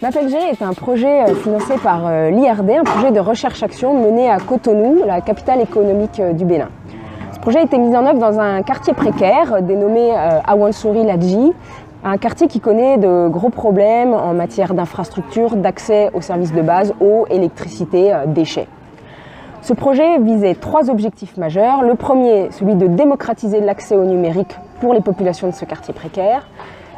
MapLG est un projet financé par l'IRD, un projet de recherche-action mené à Cotonou, la capitale économique du Bénin. Ce projet a été mis en œuvre dans un quartier précaire dénommé Awansouri-Ladji, un quartier qui connaît de gros problèmes en matière d'infrastructure, d'accès aux services de base, eau, électricité, déchets. Ce projet visait 3 objectifs majeurs. Le premier, celui de démocratiser l'accès au numérique pour les populations de ce quartier précaire.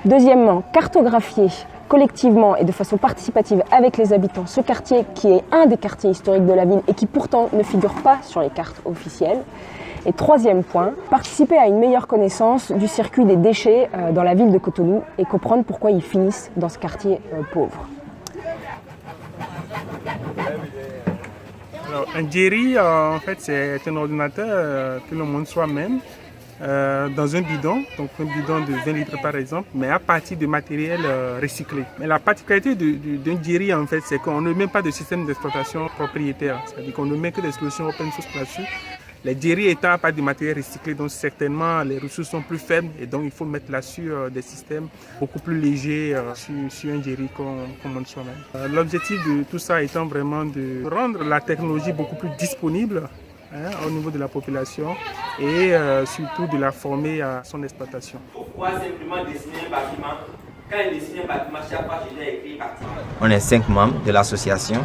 Deuxièmement, cartographier collectivement et de façon participative avec les habitants ce quartier qui est un des quartiers historiques de la ville et qui pourtant ne figure pas sur les cartes officielles. Et troisième point, participer à une meilleure connaissance du circuit des déchets dans la ville de Cotonou et comprendre pourquoi ils finissent dans ce quartier pauvre. Alors, un Jerry, en fait, c'est un ordinateur que le monde soi-même dans un bidon, donc un bidon de 20 litres par exemple, mais à partir de matériel recyclé. Mais la particularité d'un Jerry, en fait, c'est qu'on ne met pas de système d'exploitation propriétaire, c'est-à-dire qu'on ne met que des solutions open source là-dessus. Les Jerry étant à partir de matériel recyclé, donc certainement les ressources sont plus faibles et donc il faut mettre là-dessus des systèmes beaucoup plus légers sur un Jerry qu'on monte soi-même. L'objectif de tout ça étant vraiment de rendre la technologie beaucoup plus disponible au niveau de la population et surtout de la former à son exploitation. Pourquoi simplement dessiner un bâtiment? Quand il dessine un bâtiment, chaque fois je dois écrire bâtiment. On est 5 membres de l'association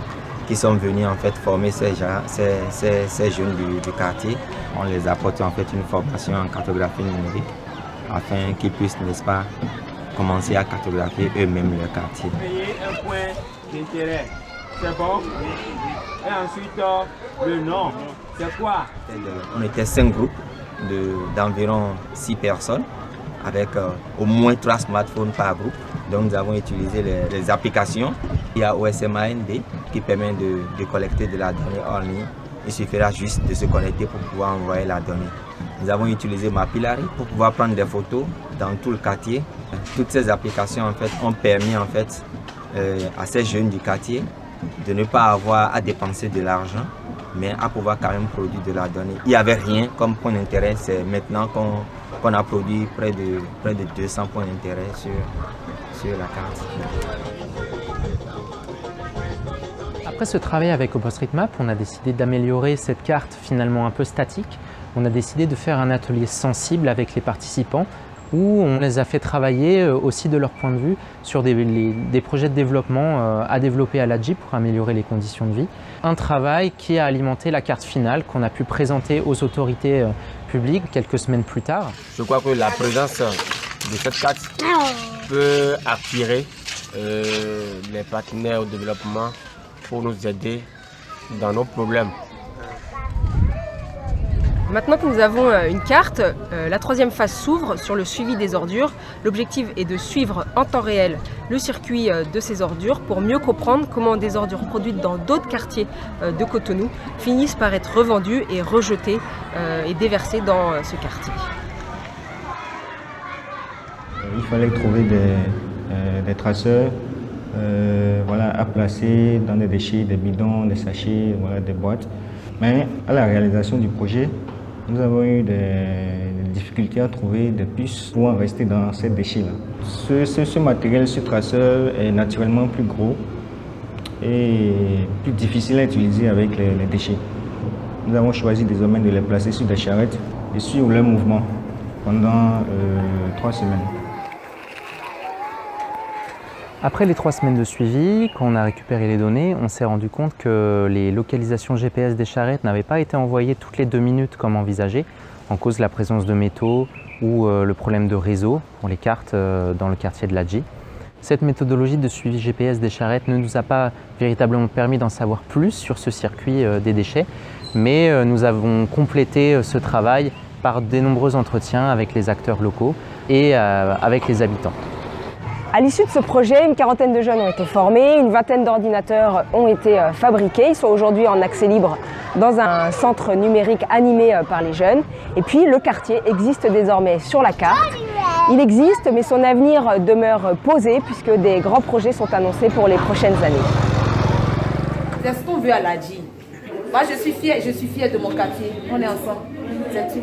qui sont venus en fait former ces jeunes du quartier. On les apporte en fait une formation en cartographie numérique afin qu'ils puissent, n'est-ce pas, commencer à cartographier eux-mêmes leur quartier. Payer un point d'intérêt, c'est bon? Et ensuite, le nom, c'est quoi? On était 5 groupes d'environ 6 personnes avec au moins 3 smartphones par groupe. Donc nous avons utilisé les applications. Il y a OSMAND qui permet de collecter de la donnée en ligne. Il suffira juste de se connecter pour pouvoir envoyer la donnée. Nous avons utilisé Mapillary pour pouvoir prendre des photos dans tout le quartier. Toutes ces applications en fait, ont permis en fait, à ces jeunes du quartier de ne pas avoir à dépenser de l'argent, mais à pouvoir quand même produire de la donnée. Il n'y avait rien comme point d'intérêt, c'est maintenant qu'on a produit près de 200 points d'intérêt sur la carte. Après ce travail avec OpenStreetMap, on a décidé d'améliorer cette carte finalement un peu statique. On a décidé de faire un atelier sensible avec les participants où on les a fait travailler aussi de leur point de vue sur des projets de développement à développer à Ladji pour améliorer les conditions de vie. Un travail qui a alimenté la carte finale qu'on a pu présenter aux autorités publiques quelques semaines plus tard. Je crois que la présence de cette carte peut attirer les partenaires au développement pour nous aider dans nos problèmes. Maintenant que nous avons une carte, la 3e phase s'ouvre sur le suivi des ordures. L'objectif est de suivre en temps réel le circuit de ces ordures pour mieux comprendre comment des ordures produites dans d'autres quartiers de Cotonou finissent par être revendues et rejetées et déversées dans ce quartier. Il fallait trouver des traceurs voilà, à placer dans des déchets, des bidons, des sachets, voilà, des boîtes. Mais à la réalisation du projet, nous avons eu des difficultés à trouver des puces pour rester dans ces déchets-là. Ce matériel, ce traceur est naturellement plus gros et plus difficile à utiliser avec les déchets. Nous avons choisi désormais de les placer sur des charrettes et suivre leur mouvement pendant 3 semaines. Après les 3 semaines de suivi, quand on a récupéré les données, on s'est rendu compte que les localisations GPS des charrettes n'avaient pas été envoyées toutes les 2 minutes comme envisagé, en cause de la présence de métaux ou le problème de réseau pour les cartes dans le quartier de Ladji. Cette méthodologie de suivi GPS des charrettes ne nous a pas véritablement permis d'en savoir plus sur ce circuit des déchets, mais nous avons complété ce travail par de nombreux entretiens avec les acteurs locaux et avec les habitants. À l'issue de ce projet, une 40aine de jeunes ont été formés, une 20aine d'ordinateurs ont été fabriqués. Ils sont aujourd'hui en accès libre dans un centre numérique animé par les jeunes. Et puis le quartier existe désormais sur la carte. Il existe, mais son avenir demeure posé puisque des grands projets sont annoncés pour les prochaines années. C'est ce qu'on veut à Ladji. Moi, je suis fière de mon quartier. On est ensemble. C'est tout.